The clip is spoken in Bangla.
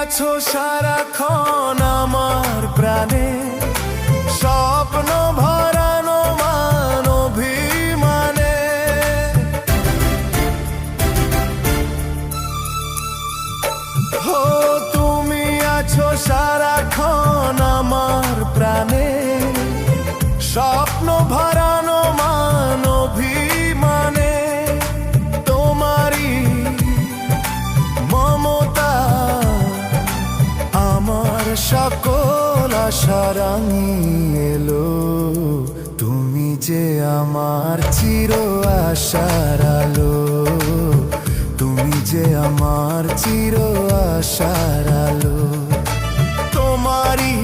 আছো সারাক্ষণ আমার প্রাণে, স্বপ্ন ভরানো মান অভিমানে। ও তুমি আছো সারাক্ষণ আমার প্রাণে, স্বপ্ন ভরানো মান অভিমানে। তোমারই মমতা আমার সকল আশা রাঙিয়ে এলো। তুমি যে আমার চির আশার আলো, তুমি যে আমার চির আশার আলো। তোমারই